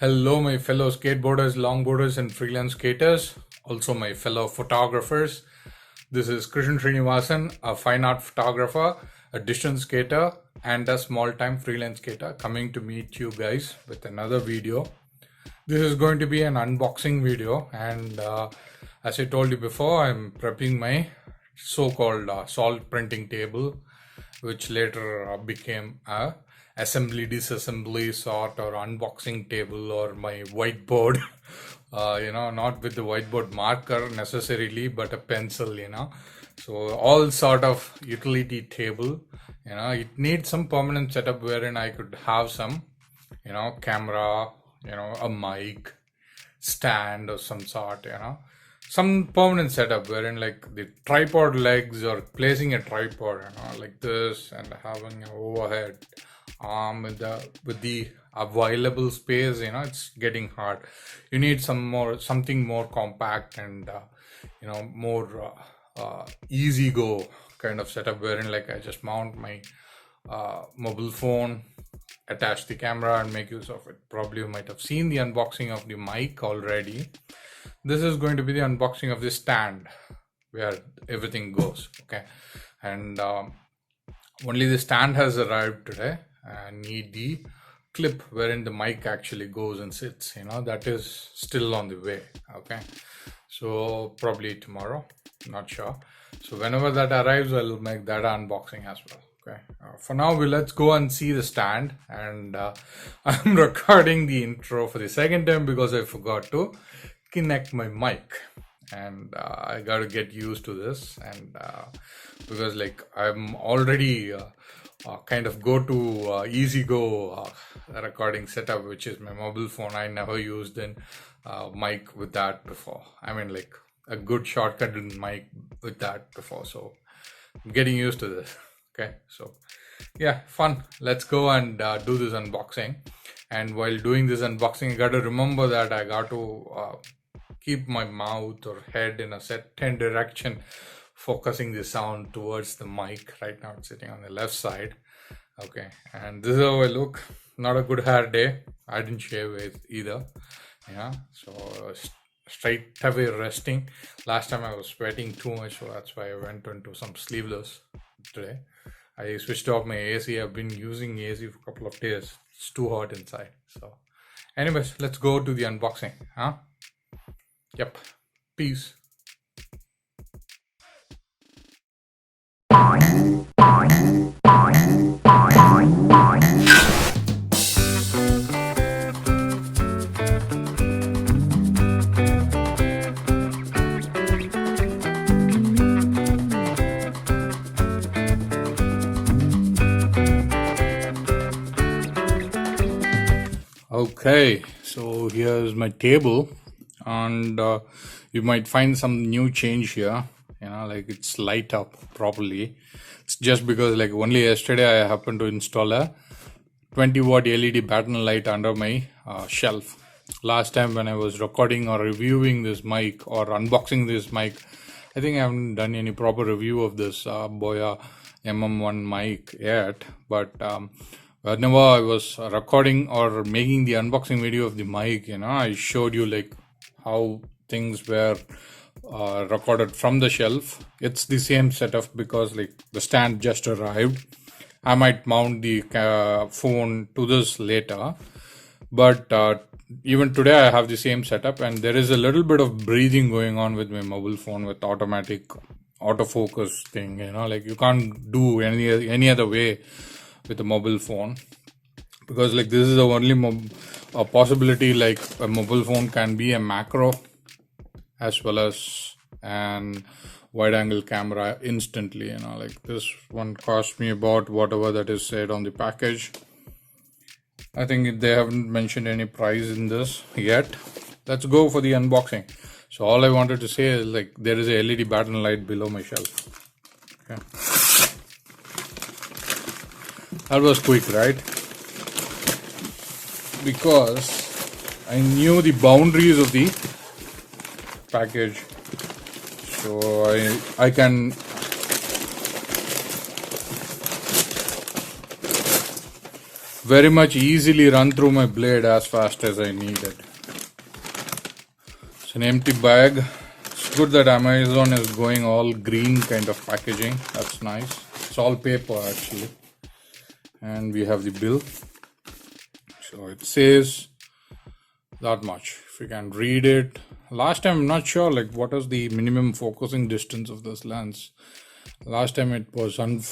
Hello, my fellow skateboarders, longboarders, and freelance skaters. Also, my fellow photographers. This is Krish Srinivasan, a fine art photographer, a distance skater, and a small time freelance skater, coming to meet you guys with another video. This is going to be an unboxing video, and as I told you before, I'm prepping my so-called salt printing table, which later became a assembly disassembly sort or unboxing table, or my whiteboard. Not with the whiteboard marker necessarily, but a pencil. So all sort of utility table. It needs some permanent setup wherein I could have some camera, a mic, stand or some sort, some permanent setup wherein like the tripod legs, or placing a tripod, like this, and having an overhead arm with the available space. It's getting hard. You need something more compact and more easy go kind of setup wherein like I just mount my mobile phone, attach the camera, and make use of it. Probably you might have seen the unboxing of the mic already. This is going to be the unboxing of the stand where everything goes. Okay, and only the stand has arrived today. I need the clip wherein the mic actually goes and sits. That is still on the way. Okay, so probably tomorrow, not sure. So whenever that arrives, I'll make that unboxing as well. Okay, for now, let's go and see the stand. And I'm recording the intro for the second time because I forgot to connect my mic, and I got to get used to this. And because like I'm already kind of go to easy go recording setup, which is my mobile phone. I never used an mic with that before. I mean, like a good shortcut in mic with that before. So I'm getting used to this. Okay, so yeah, fun. Let's go and do this unboxing. And while doing this unboxing, I got to remember that I got to keep my mouth or head in a certain direction, focusing the sound towards the mic. Right now it's sitting on the left side. Okay, and this is how I look. Not a good hair day. I didn't shave it either. So straight away resting. Last time I was sweating too much, so that's why I went into some sleeveless today. I switched off my AC. I've been using AC for a couple of days. It's too hot inside. So anyways, let's go to the unboxing. Yep. Peace. Okay, so here's my table, and you might find some new change here. Like it's light up properly. It's just because like only yesterday I happened to install a 20-watt LED batten light under my shelf. Last time when I was recording or reviewing this mic or unboxing this mic, I think I haven't done any proper review of this Boya MM1 mic yet, but whenever I was recording or making the unboxing video of the mic, I showed you like how things were recorded from the shelf. It's the same setup because like the stand just arrived. I might mount the phone to this later, but even today I have the same setup, and there is a little bit of breathing going on with my mobile phone with automatic autofocus thing. Like you can't do any other way with a mobile phone, because like this is the only possibility like a mobile phone can be a macro as well as an wide angle camera instantly. Like this one cost me about whatever that is said on the package. I think they haven't mentioned any price in this yet. Let's go for the unboxing. So all I wanted to say is like there is a LED batten light below my shelf. Okay, that was quick, right? Because I knew the boundaries of the package, so I can very much easily run through my blade as fast as I need it. It's an empty bag. It's good that Amazon is going all green kind of packaging. That's nice. It's all paper actually. And we have the bill. So it says that much. If you can read it. Last time I'm not sure like what is the minimum focusing distance of this lens. Last time it was wasn't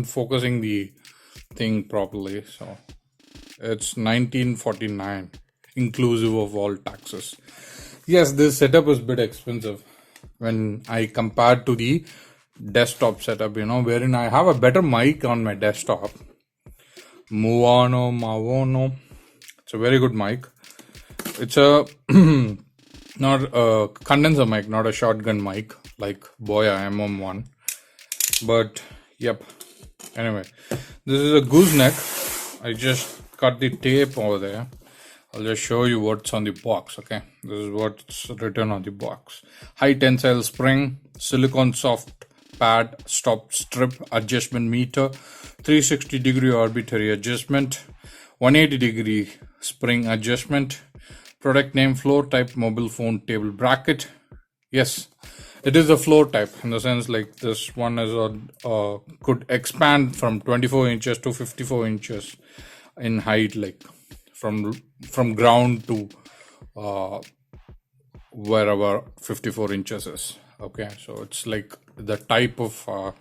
focusing the thing properly. So it's 1949 inclusive of all taxes. Yes, this setup is a bit expensive when I compared to the desktop setup, wherein I have a better mic on my desktop. Mavono. It's a very good mic. It's a not a condenser mic, not a shotgun mic like Boya MM1. But yep. Anyway, this is a gooseneck. I just cut the tape over there. I'll just show you what's on the box. Okay, this is what's written on the box. High tensile spring, silicone soft pad, stop strip adjustment meter, 360-degree arbitrary adjustment, 180-degree spring adjustment, product name floor type mobile phone table bracket. Yes, it is a floor type in the sense like this one is could expand from 24 inches to 54 inches in height, like from ground to wherever 54 inches is. Okay, so it's like the type of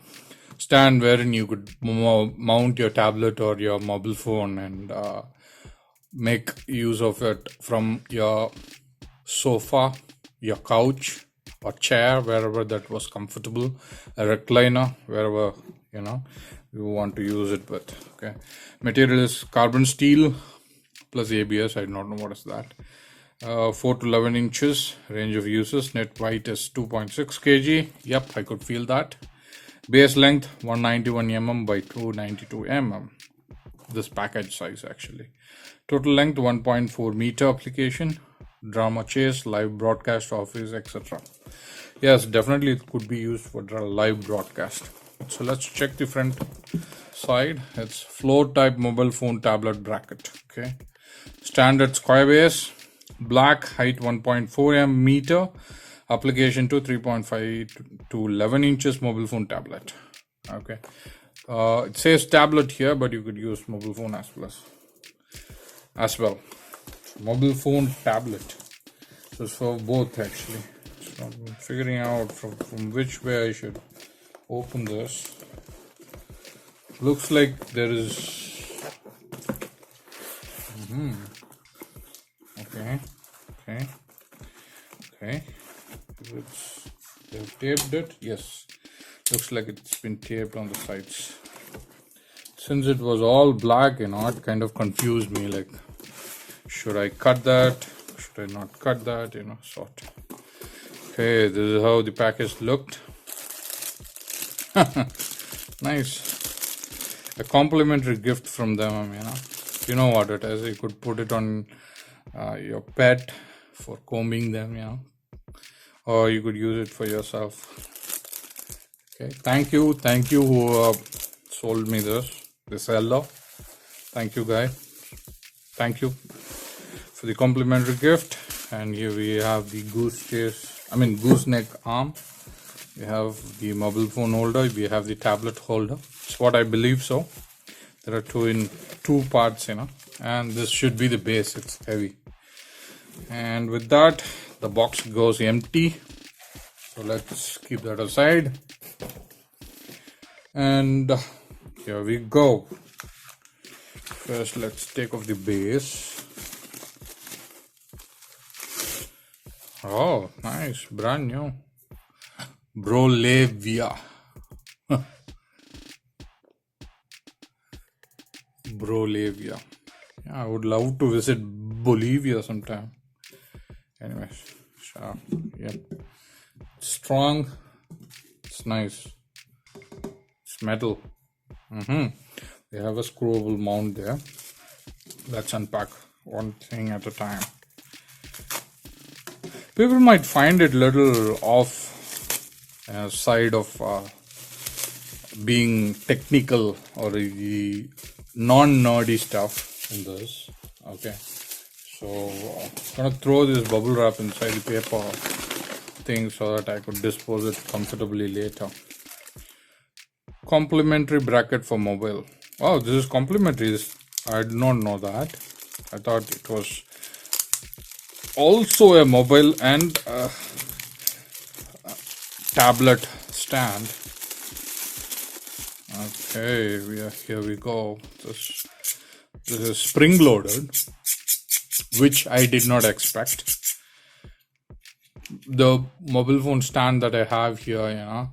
stand wherein you could mount your tablet or your mobile phone and make use of it from your sofa, your couch or chair, wherever that was comfortable, a recliner, wherever you want to use it with. Okay, material is carbon steel plus ABS. I do not know what is that. 4 to 11 inches range of uses. Net weight is 2.6 kg. Yep, I could feel that. Base length 191 mm by 292 mm. This package size actually. Total length 1.4 meter. Application drama chase, live broadcast, office, etc. Yes, definitely it could be used for live broadcast. So let's check the front side. It's floor type mobile phone tablet bracket. Okay, standard square base, black, height 1.4 meter, application to 3.5 to 11 inches mobile phone tablet. Okay, it says tablet here, but you could use mobile phone as well. Mobile phone tablet. So it's for both actually. So I'm figuring out from which way I should open this. Looks like there is okay. They've taped it. Yes, looks like it's been taped on the sides. Since it was all black, it kind of confused me, like should I cut that, should I not cut that, sort. Okay, this is how the package looked. Nice. A complimentary gift from them. You know what it is. You could put it on your pet for combing them, or you could use it for yourself. Okay, thank you who sold me the seller. Thank you, guy. Thank you for the complimentary gift. And here we have the gooseneck arm. We have the mobile phone holder. We have the tablet holder. It's what I believe so. There are two parts, and this should be the base. It's heavy. And with that, the box goes empty. So let's keep that aside. And here we go. First, let's take off the base. Oh, nice, brand new. Brolaviya. Brolaviya. Yeah, I would love to visit Bolivia sometime. Anyways, so yep. Strong. It's nice. It's metal. They have a screwable mount there. Let's unpack one thing at a time. People might find it little off side of being technical or the non-nerdy stuff in this. Okay, so I'm gonna throw this bubble wrap inside the paper thing so that I could dispose it comfortably later. Complimentary bracket for mobile. Wow, this is complimentary. I did not know that. I thought it was also a mobile and tablet stand. Okay, here we go. This is spring loaded, which I did not expect. The mobile phone stand that I have here,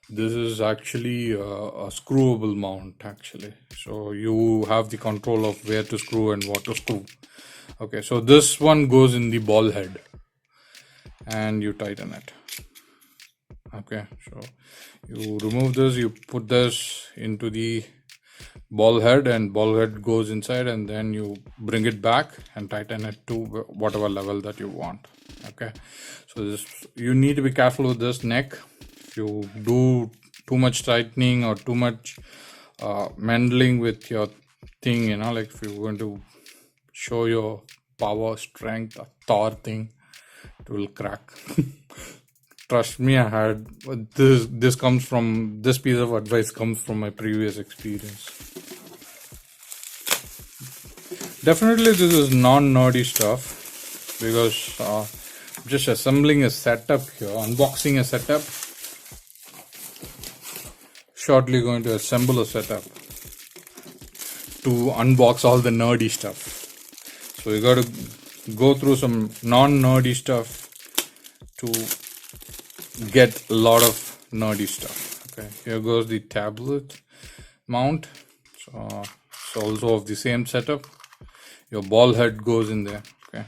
this is actually a screwable mount actually. So you have the control of where to screw and what to screw. Okay, so this one goes in the ball head and you tighten it. Okay, so you remove this, you put this into the ball head and ball head goes inside, and then you bring it back and tighten it to whatever level that you want. Okay, so this, you need to be careful with this neck. If you do too much tightening or too much mending with your thing, like if you're going to show your power, strength, a Thor thing, it will crack. Trust me, I had this piece of advice comes from my previous experience. Definitely this is non-nerdy stuff because I'm just assembling a setup here, unboxing a setup. Shortly going to assemble a setup to unbox all the nerdy stuff. So you got to go through some non-nerdy stuff to get a lot of nerdy stuff. Okay, here goes the tablet mount. So it's also of the same setup. Your ball head goes in there. Okay,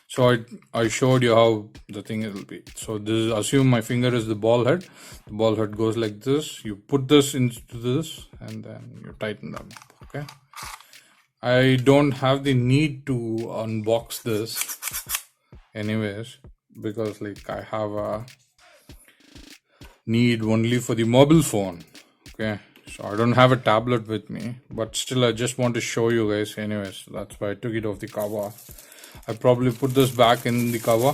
so I showed you how the thing will be. So this is, assume my finger is the ball head. The ball head goes like this. You put this into this and then you tighten them up. Okay, I don't have the need to unbox this anyways because like I have a need only for the mobile phone. Okay, so I don't have a tablet with me, but still I just want to show you guys anyways. That's why I took it off the cover. I probably put this back in the cover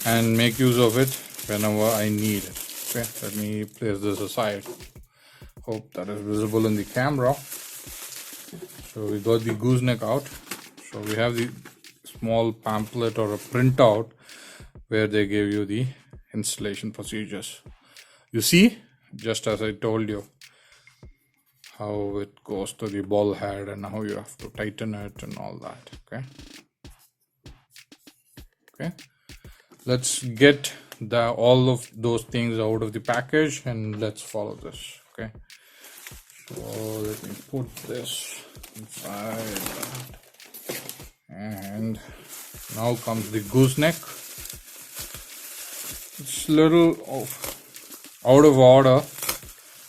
and make use of it whenever I need it. Okay, let me place this aside. Hope that is visible in the camera. So we got the gooseneck out. So we have the small pamphlet or a printout where they give you the installation procedures. You see, just as I told you, how it goes to the ball head and how you have to tighten it and all that. Okay, let's get all of those things out of the package and let's follow this. Okay, so let me put this inside, and now comes the gooseneck. It's a little out of order.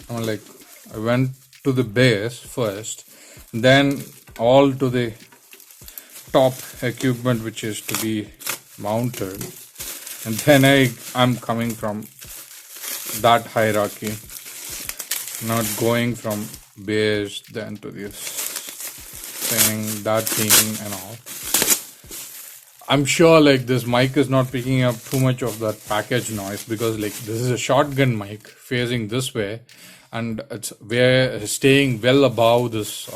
I went to the base first, then all to the top equipment which is to be mounted, and then I'm coming from that hierarchy, not going from base then to this thing, that thing and all. I'm sure like this mic is not picking up too much of that package noise because like this is a shotgun mic facing this way and it's staying well above this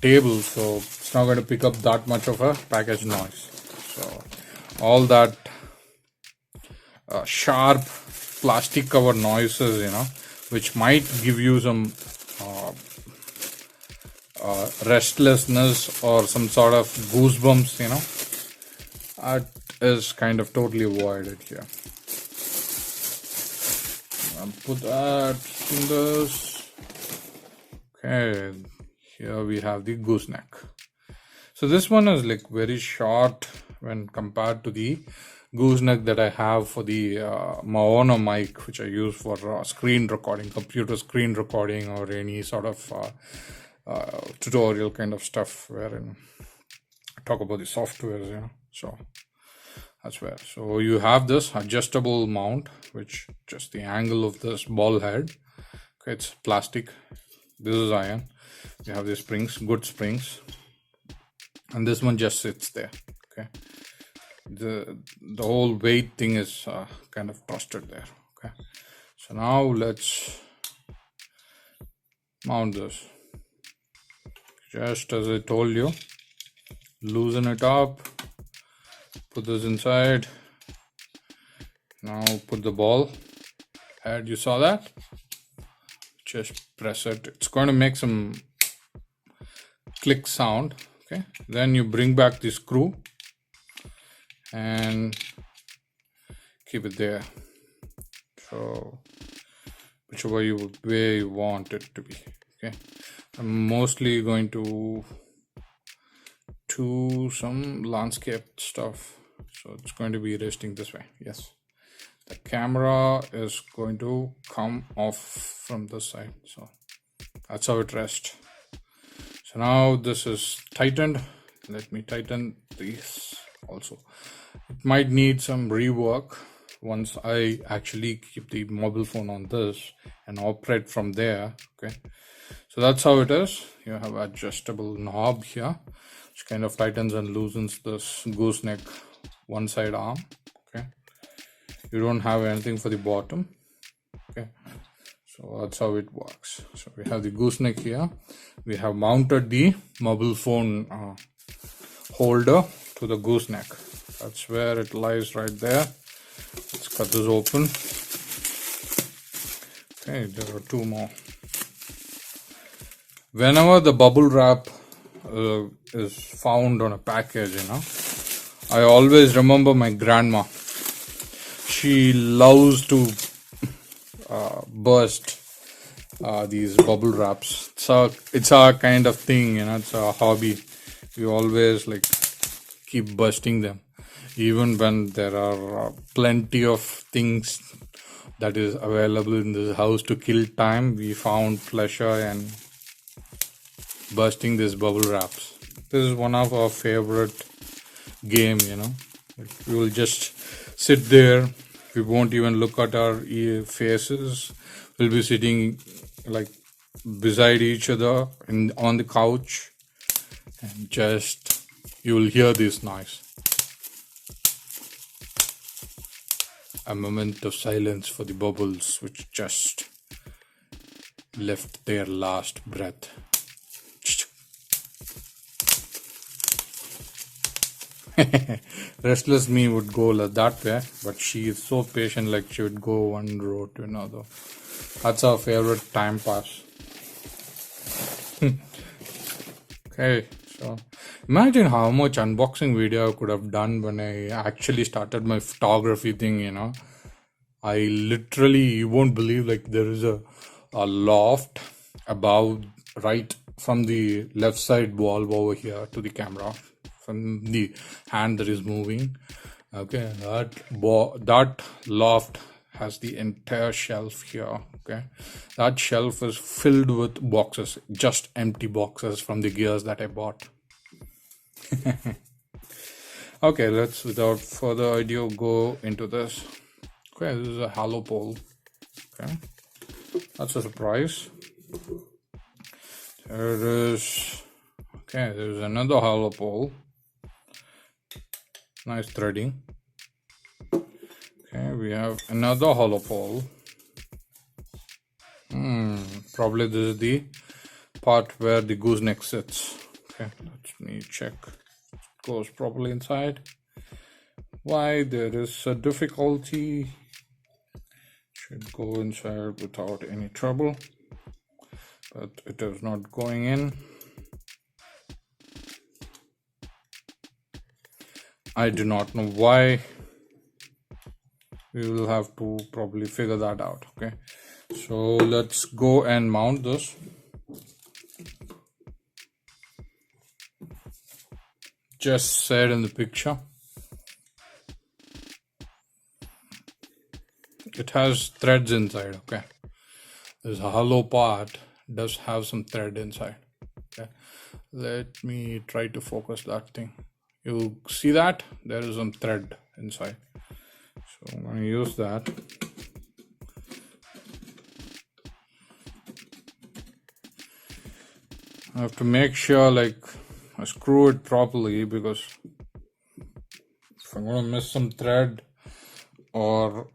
table, so it's not going to pick up that much of a package noise. So all that sharp plastic cover noises, which might give you some restlessness or some sort of goosebumps, that is kind of totally avoided here. I'll put that in this. Okay, here we have the gooseneck. So this one is like very short when compared to the gooseneck that I have for the Maono mic, which I use for screen recording, computer screen recording, or any sort of tutorial kind of stuff wherein I talk about the softwares, so that's where. So you have this adjustable mount, which just the angle of this ball head. Okay, it's plastic. This is iron. We have the springs, good springs, and this one just sits there. Okay, the whole weight thing is kind of trusted there. Okay, so now let's mount this. Just as I told you, loosen it up, put this inside. Now put the ball head. You saw that? Just press it. It's going to make some click sound. Okay, then you bring back the screw and keep it there. So whichever way you want it to be. Okay, I'm mostly going to do some landscape stuff, so it's going to be resting this way. Yes, the camera is going to come off from this side, so that's how it rests. So now this is tightened. Let me tighten this also. It might need some rework once I actually keep the mobile phone on this and operate from there. Okay, so that's how it is. You have adjustable knob here, which kind of tightens and loosens this gooseneck one side arm. Okay, you don't have anything for the bottom. Okay, so that's how it works. So we have the gooseneck here. We have mounted the mobile phone holder to the gooseneck. That's where it lies, right there. Let's cut this open. Okay, there are two more. Whenever the bubble wrap is found on a package, I always remember my grandma. She loves to burst these bubble wraps. It's our kind of thing, it's a hobby. We always like keep bursting them, even when there are plenty of things that is available in this house to kill time. We found pleasure in bursting these bubble wraps. This is one of our favorite game. Like, we will just sit there. We won't even look at our faces. We'll be sitting like beside each other on the couch, and just you will hear this noise. A moment of silence for the bubbles which just left their last breath. Restless me would go that way, but she is so patient, like she would go one row to another. That's our favorite time pass. Okay, so imagine how much unboxing video I could have done when I actually started my photography thing. I literally, you won't believe, like there is a loft above, right from the left side wall over here to the camera, from the hand that is moving. Okay, that loft has the entire shelf here. Okay, that shelf is filled with boxes, just empty boxes from the gears that I bought. Okay, let's without further ado go into this. Okay, this is a hollow pole. Okay, that's a surprise. There it is. Okay, there's another hollow pole. Nice threading. Okay, we have another hollow pole. Probably this is the part where the gooseneck sits. Okay, let me check. It goes properly inside. Why there is a difficulty? Should go inside without any trouble, but it is not going in. I do not know why. We will have to probably figure that out. Okay, so let's go and mount this. Just said in the picture, it has threads inside. Okay, this hollow part does have some thread inside. Okay, let me try to focus that thing. You see that there is some thread inside, so I'm going to use that. I have to make sure like I screw it properly, because if I'm going to miss some thread, or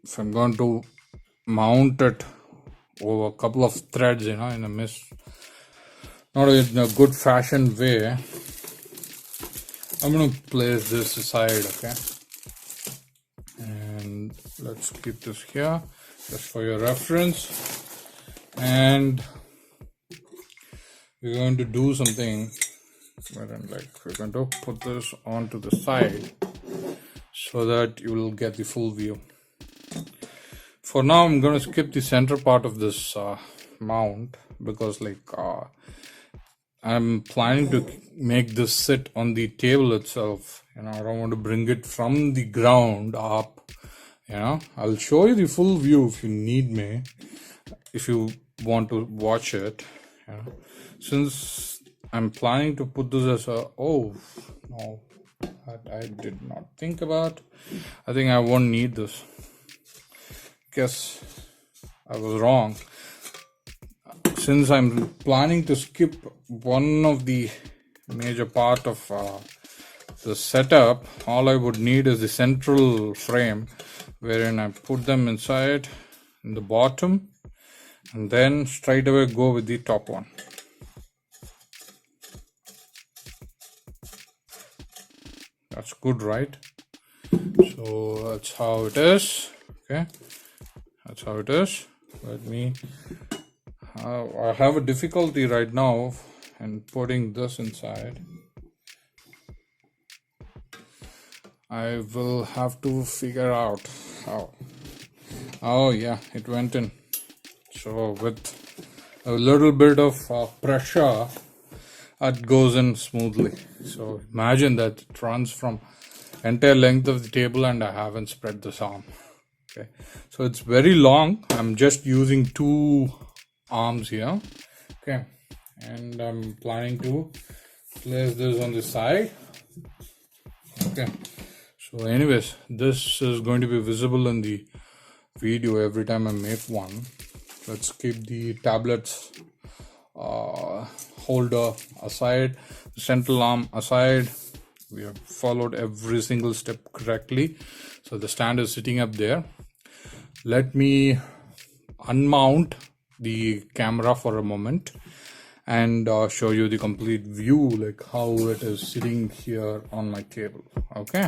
if I'm going to mount it over a couple of threads, in a not in a good fashion way, I'm going to place this aside, okay? And let's keep this here just for your reference. And we're going to do something wherein like we're going to put this onto the side so that you will get the full view. For now, I'm going to skip the center part of this mount, because like I'm planning to make this sit on the table itself. I don't want to bring it from the ground up. I'll show you the full view if you need me, if you want to watch it. Since I'm planning to put this as a, oh no, I did not think about. I think I won't need this. Guess I was wrong. Since I'm planning to skip one of the major part of the setup, all I would need is the central frame, wherein I put them inside in the bottom, and then straight away go with the top one. That's good, right? So that's how it is. Okay, that's how it is. Let me I have a difficulty right now in putting this inside. I will have to figure out how. Oh yeah, it went in. So with a little bit of pressure, it goes in smoothly. So imagine that it runs from entire length of the table, and I haven't spread this arm. Okay, so it's very long. I'm just using 2 arms here. Okay, and I'm planning to place this on the side. Okay, so anyways, this is going to be visible in the video every time I make one. Let's keep the tablets holder aside, the central arm aside. We have followed every single step correctly, so the stand is sitting up there. Let me unmount the camera for a moment and show you the complete view, like how it is sitting here on my table. Okay.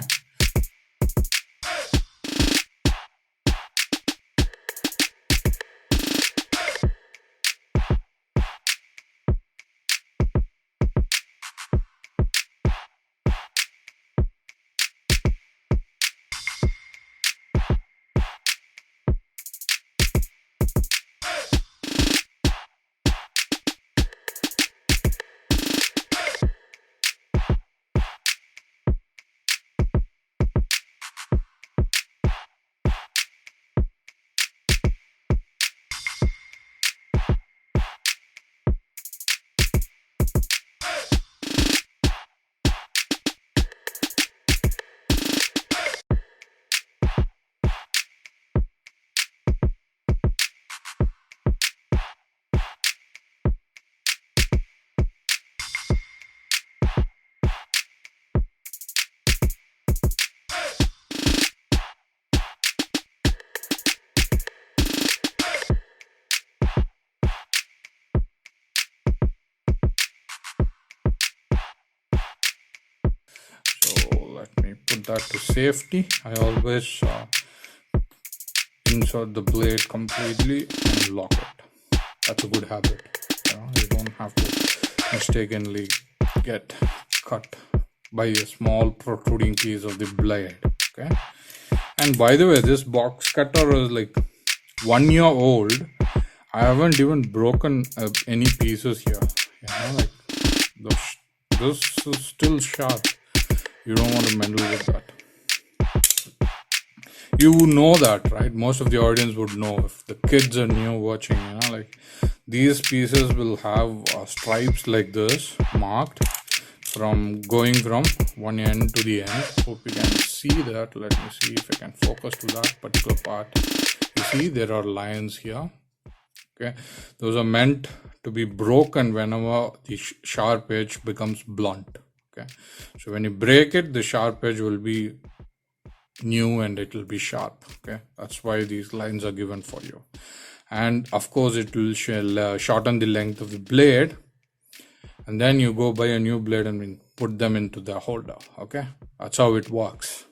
Let me put that to safety. I always insert the blade completely and lock it. That's a good habit. You don't have to mistakenly get cut by a small protruding piece of the blade. Okay. And by the way, this box cutter is like 1 year old. I haven't even broken any pieces here. Like this is still sharp. You don't want to meddle with that. You know that, right? Most of the audience would know. If the kids are new watching, like these pieces will have stripes like this marked from going from one end to the end. Hope you can see that. Let me see if I can focus to that particular part. You see there are lines here. Okay, those are meant to be broken whenever the sharp edge becomes blunt. Okay, so when you break it, the sharp edge will be new and it will be sharp. Okay, that's why these lines are given for you. And of course, it will shorten the length of the blade, and then you go buy a new blade and put them into the holder. Okay, that's how it works.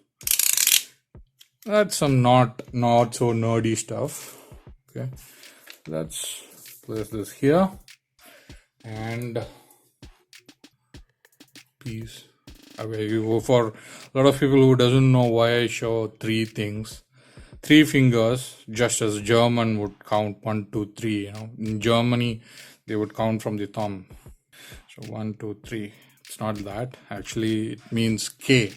That's some not so nerdy stuff. Okay, let's place this here and piece away you go. For a lot of people who doesn't know why I show three things, three fingers, just as German would count 1 2 3. In Germany they would count from the thumb. So 1 2 3. It's not that. Actually, it means K,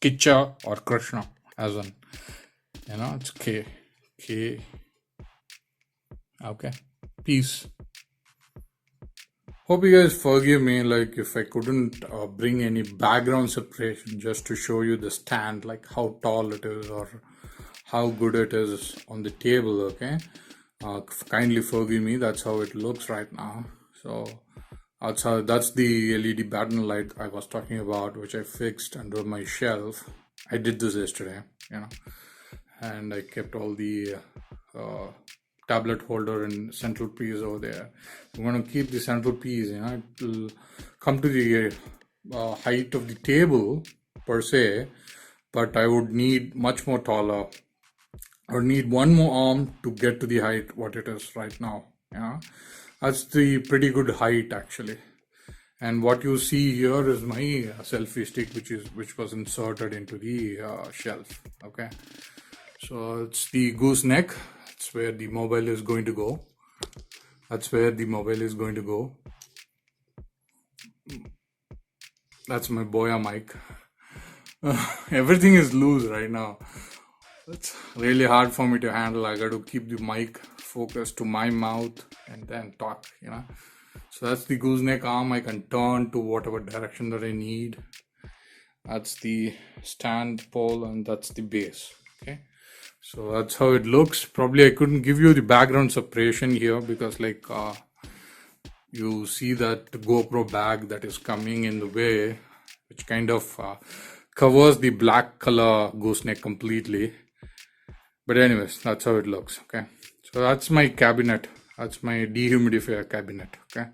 Kicha or Krishna, as in it's K. Okay, peace. Hope you guys forgive me, like if I couldn't bring any background separation just to show you the stand, like how tall it is or how good it is on the table. Okay, kindly forgive me. That's how it looks right now. So that's the LED batten light I was talking about, which I fixed under my shelf. I did this yesterday, and I kept all the tablet holder and central piece over there. I'm going to keep the central piece, it will come to the height of the table per se, but I would need much more taller. I would need one more arm to get to the height what it is right now. That's the pretty good height actually. And what you see here is my selfie stick, which was inserted into the shelf. Okay, so it's the gooseneck. That's where the mobile is going to go. That's where the mobile is going to go. That's my Boya mic. Everything is loose right now. It's really hard for me to handle. I got to keep the mic focused to my mouth and then talk, So that's the gooseneck arm. I can turn to whatever direction that I need. That's the stand pole and that's the base. Okay, so that's how it looks. Probably I couldn't give you the background separation here because you see that GoPro bag that is coming in the way, which kind of covers the black color gooseneck completely. But anyways, that's how it looks. Okay, so that's my cabinet. That's my dehumidifier cabinet. Okay,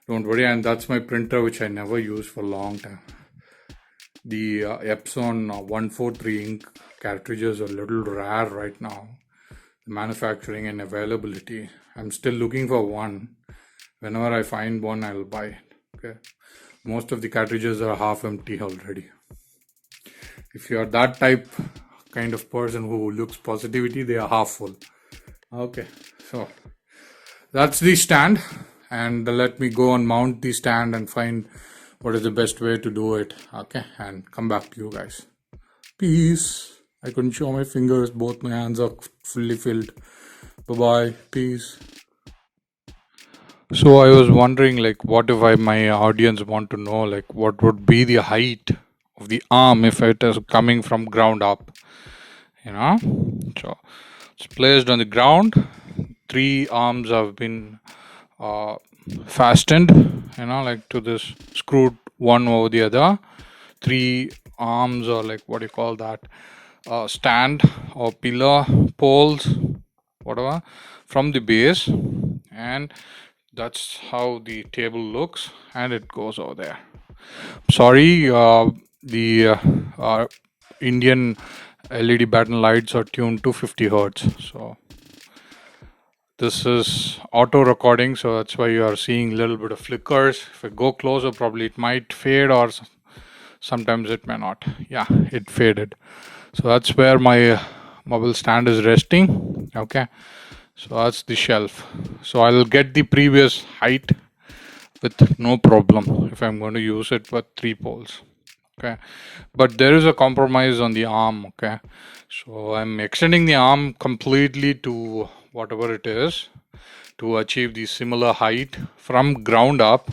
don't worry. And that's my printer, which I never used for a long time. The Epson 143 ink cartridges are a little rare right now. The manufacturing and availability. I'm still looking for one. Whenever I find one, I'll buy it. Okay, most of the cartridges are half empty already. If you're that kind of person who looks positivity, they are half full. Okay, so that's the stand, and let me go and mount the stand and find what is the best way to do it. Okay, and come back to you guys. Peace. I couldn't show my fingers. Both my hands are fully filled. Bye-bye. Peace. So I was wondering, what if my audience want to know, what would be the height of the arm if it is coming from ground up? So it's placed on the ground. 3 arms have been fastened, to this, screwed one over the other. 3 arms, or what do you call that, stand or pillar poles, whatever, from the base, and that's how the table looks, and it goes over there. Sorry, the Indian LED batten lights are tuned to 50 hertz, so this is auto recording, so that's why you are seeing a little bit of flickers. If I go closer, probably it might fade, or sometimes it may not. Yeah, it faded. So that's where my mobile stand is resting. Okay, so that's the shelf. So I'll get the previous height with no problem if I'm going to use it with 3 poles. Okay, but there is a compromise on the arm. Okay, so I'm extending the arm completely to whatever it is to achieve the similar height from ground up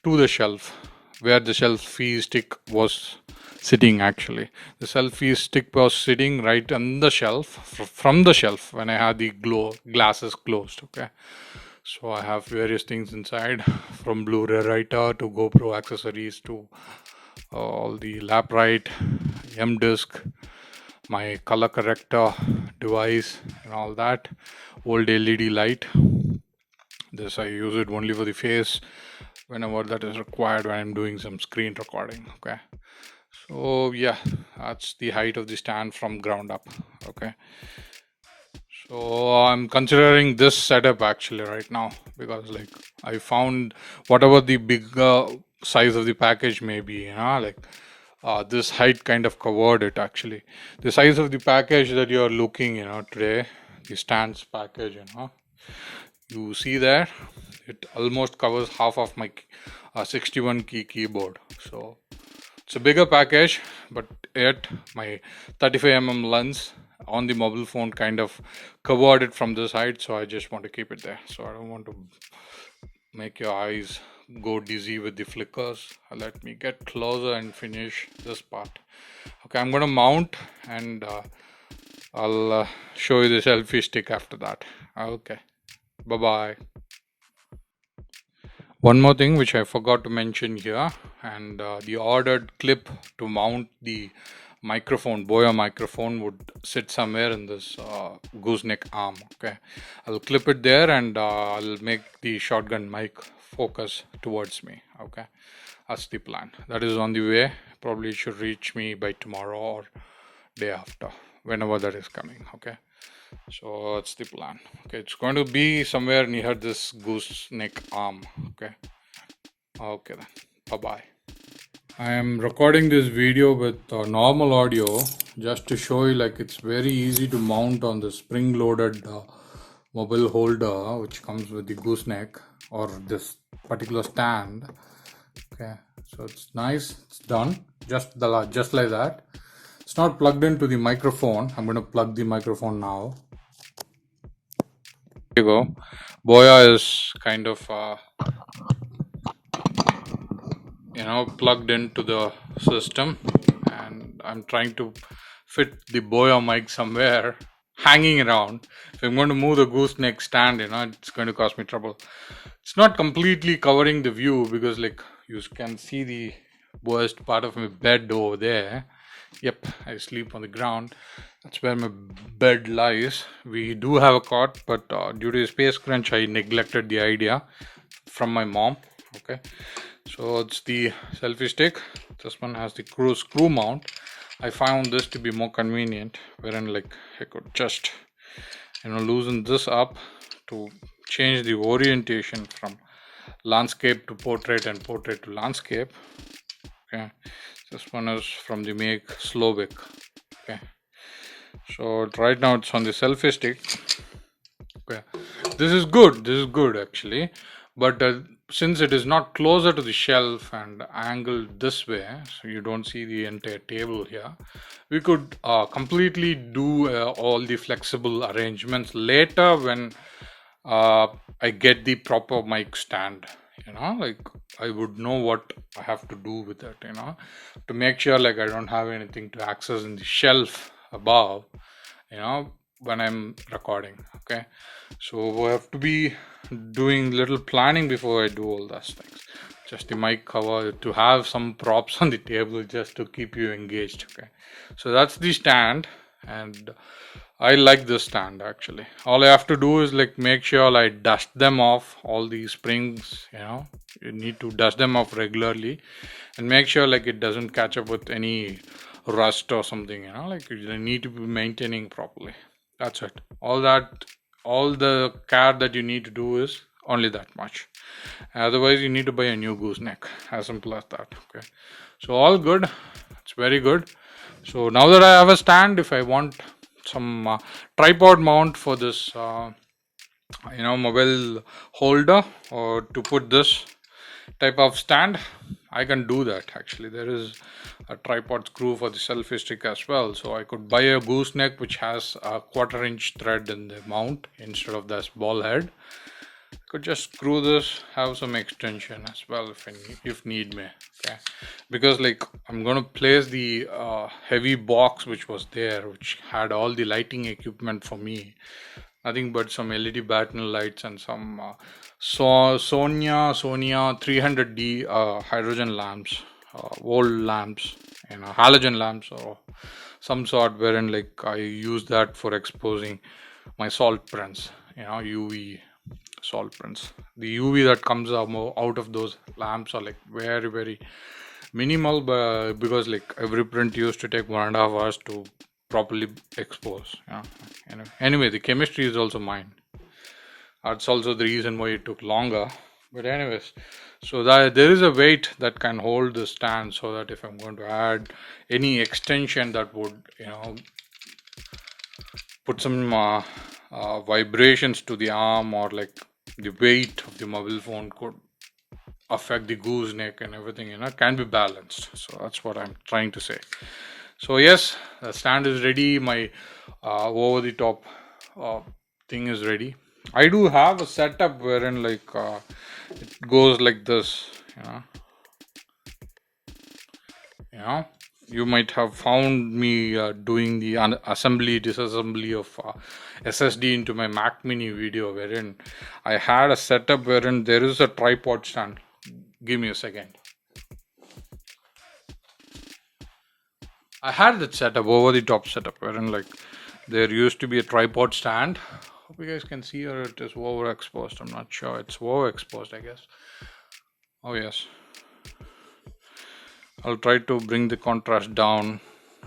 to the shelf, where the shelfie stick was sitting actually. The selfie stick was sitting right on the shelf, from the shelf when I had the glasses closed. Okay, so I have various things inside, from Blu-ray writer to GoPro accessories to all the lap right, M disc, my color corrector device, and all that. Old LED light. This I use it only for the face whenever that is required when I'm doing some screen recording. Okay, so yeah, that's the height of the stand from ground up. Okay, so I'm considering this setup actually right now, because like I found whatever the bigger size of the package may be, like this height kind of covered it actually. The size of the package that you're looking, today, the stands package, you see there, it almost covers half of my 61 key keyboard. So it's a bigger package, but yet my 35mm lens on the mobile phone kind of covered it from this height, so I just want to keep it there. So I don't want to make your eyes go dizzy with the flickers. Let me get closer and finish this part. Okay, I'm gonna mount, and I'll show you the selfie stick after that. Okay, bye bye. One more thing which I forgot to mention here, and the ordered clip to mount the microphone, Boya microphone, would sit somewhere in this gooseneck arm. Okay, I'll clip it there, and I'll make the shotgun mic focus towards me. Okay, that's the plan. That is on the way. Probably should reach me by tomorrow or day after, whenever that is coming. Okay, so that's the plan. Okay, it's going to be somewhere near this gooseneck arm. Okay, then, bye bye. I am recording this video with normal audio just to show you, like, it's very easy to mount on the spring loaded mobile holder which comes with the gooseneck or this particular stand. Okay, so it's nice, it's done, just like that. It's not plugged into the microphone. I'm going to plug the microphone now. There you go. Boya is kind of plugged into the system, and I'm trying to fit the Boya mic somewhere hanging around. If I'm going to move the gooseneck stand, it's going to cause me trouble. It's not completely covering the view, because like you can see the worst part of my bed over there. Yep, I sleep on the ground. That's where my bed lies. We do have a cot, but due to space crunch, I neglected the idea from my mom. Okay, so it's the selfie stick. This one has the screw mount. I found this to be more convenient, wherein like I could just loosen this up to change the orientation from landscape to portrait and portrait to landscape. Okay, this one is from the make Slovak. Okay, so right now it's on the selfie stick. Okay, this is good actually, but since it is not closer to the shelf and angled this way, so you don't see the entire table here, we could completely do all the flexible arrangements later when I get the proper mic stand. Like I would know what I have to do with it, to make sure like I don't have anything to access in the shelf above, when I'm recording. Okay, so I have to be doing little planning before I do all those things. Just the mic cover, to have some props on the table just to keep you engaged. Okay, so that's the stand, and I like this stand actually. All I have to do is like make sure I dust them off, all these springs. You need to dust them off regularly and make sure like it doesn't catch up with any rust or something. Like you need to be maintaining properly. That's it. All the care that you need to do is only that much. Otherwise you need to buy a new gooseneck, as simple as that. Okay, so all good, it's very good. So now that I have a stand, if I want some tripod mount for this mobile holder, or to put this type of stand, I can do that. Actually, there is a tripod screw for the selfie stick as well, so I could buy a gooseneck which has a 1/4 inch thread in the mount instead of this ball head, Could just screw this, have some extension as well if need me. Okay, because like I'm gonna place the heavy box which was there, which had all the lighting equipment for me. Nothing but some LED batten lights and some Sonia 300D hydrogen lamps, wall lamps, halogen lamps or some sort, wherein like I use that for exposing my salt prints, UV salt prints. The UV that comes out of those lamps are like very very minimal, but because like every print used to take 1.5 hours to properly expose. Anyway, the chemistry is also mine. That's also the reason why it took longer. But anyways, so that there is a weight that can hold the stand, so that if I'm going to add any extension that would put some vibrations to the arm, or like the weight of the mobile phone could affect the gooseneck and everything, can be balanced. So that's what I'm trying to say. So yes, the stand is ready. My over the top thing is ready. I do have a setup wherein like it goes like this. You might have found me doing the assembly disassembly of SSD into my Mac Mini video, wherein I had a setup wherein there is a tripod stand. Give me a second. I had that setup, over the top setup, wherein like there used to be a tripod stand. Hope you guys can see, or it is overexposed. I'm not sure. It's overexposed, I guess. Oh yes. I'll try to bring the contrast down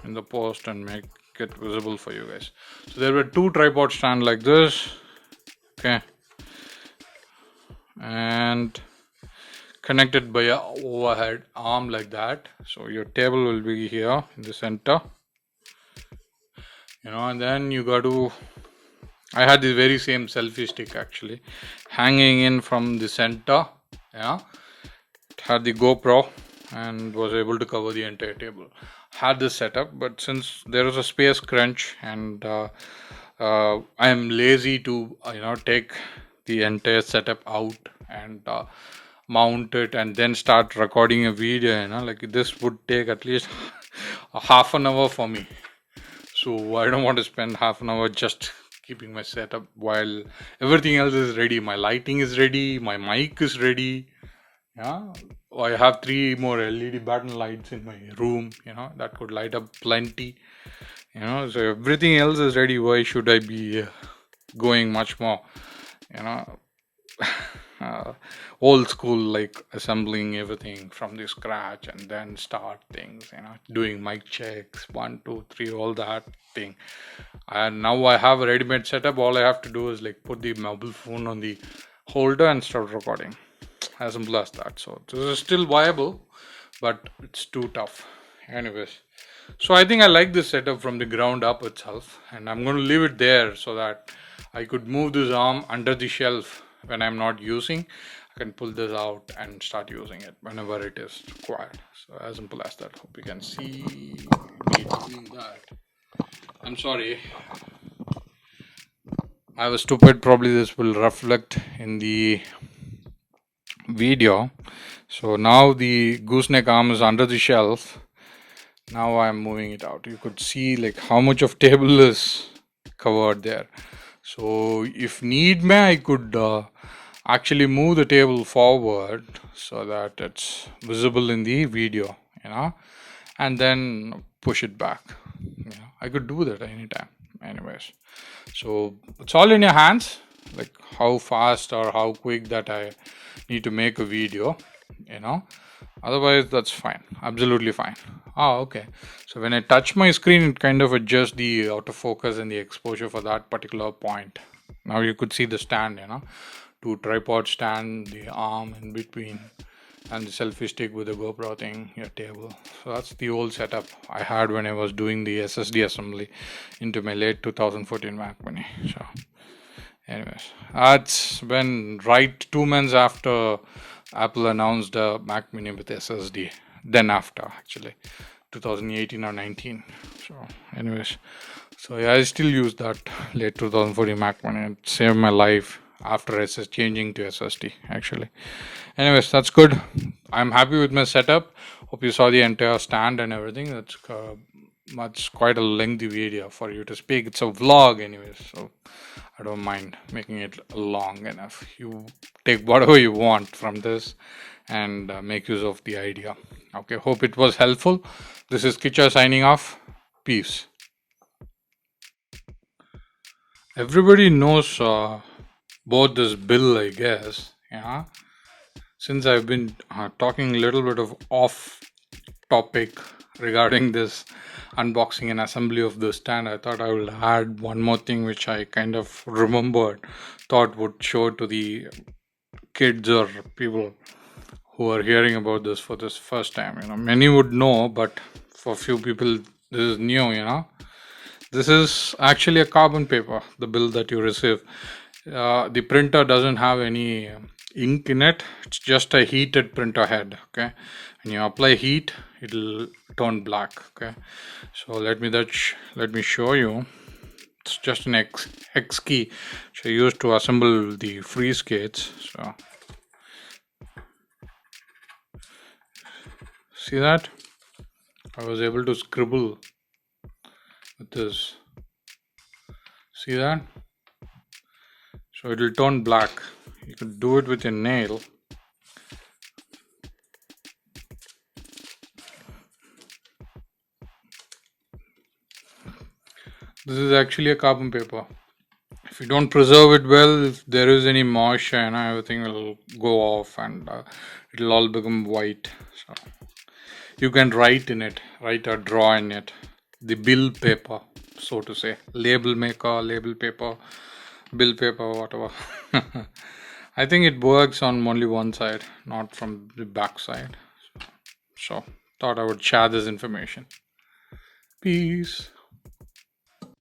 in the post and make it visible for you guys. So there were two tripod stand like this. Okay. And connected by a overhead arm like that. So your table will be here in the center. And then you got to, I had the very same selfie stick actually hanging in from the center. It had the GoPro and was able to cover the entire table. Had this setup, but since there was a space crunch and I am lazy to take the entire setup out and mount it and then start recording a video, like this would take at least a half an hour for me. So I don't want to spend half an hour just keeping my setup while everything else is ready. My lighting is ready, my mic is ready. I have 3 more LED batten lights in my room, that could light up plenty. So everything else is ready. Why should I be going much more, old school, like assembling everything from the scratch and then start things, doing mic checks, 1, 2, 3, all that thing. And now I have a ready-made setup. All I have to do is like put the mobile phone on the holder and start recording. As simple as that. So this is still viable, but it's too tough. Anyways, so I think I like this setup from the ground up itself, and I'm going to leave it there so that I could move this arm under the shelf when I'm not using. I can pull this out and start using it whenever it is required. So as simple as that. Hope you can see me doing that. I'm sorry, I was stupid. Probably this will reflect in the video. So now the gooseneck arm is under the shelf. Now I'm moving it out. You could see like how much of table is covered there. So if need be, I could actually move the table forward so that it's visible in the video, and then push it back. I could do that anytime. Anyways, so it's all in your hands, like how fast or how quick that I need to make a video, otherwise that's fine, absolutely fine. Okay, so when I touch my screen, it kind of adjusts the autofocus and the exposure for that particular point. Now you could see the stand, two tripod stand, the arm in between, and the selfie stick with the GoPro thing, your table. So that's the old setup I had when I was doing the SSD assembly into my late 2014 Mac Mini. So anyways, that's when right 2 months after Apple announced the Mac Mini with SSD. Then after, actually, 2018 or 19. So anyways, so yeah, I still use that late 2014 Mac Mini. It saved my life. after changing to SSD actually. Anyways, that's good. I'm happy with my setup. Hope you saw the entire stand and everything. That's quite a lengthy video for you to speak. It's a vlog anyways, so I don't mind making it long enough. You take whatever you want from this and make use of the idea. Okay, hope it was helpful. This is Kicha signing off. Peace. Everybody knows about this bill, I guess. Yeah. Since I've been talking a little bit of off topic regarding this unboxing and assembly of the stand, I thought I will add one more thing which I kind of remembered, thought would show to the kids or people who are hearing about this for this first time. Many would know, but for few people this is new. This is actually a carbon paper, the bill that you receive. The printer doesn't have any ink in it. It's just a heated printer head. Okay, when you apply heat, it'll turn black. Okay, so let me show you. It's just an hex key which I used to assemble the freeze gates. So see that I was able to scribble with this. See that? So it will turn black. You could do it with a nail. This is actually a carbon paper. If you don't preserve it well, if there is any moisture, everything will go off and it'll all become white. So you can write or draw in it. The bill paper, so to say. Label maker, label paper, bill paper, whatever. I think it works on only one side, not from the back side. So thought I would share this information. Peace.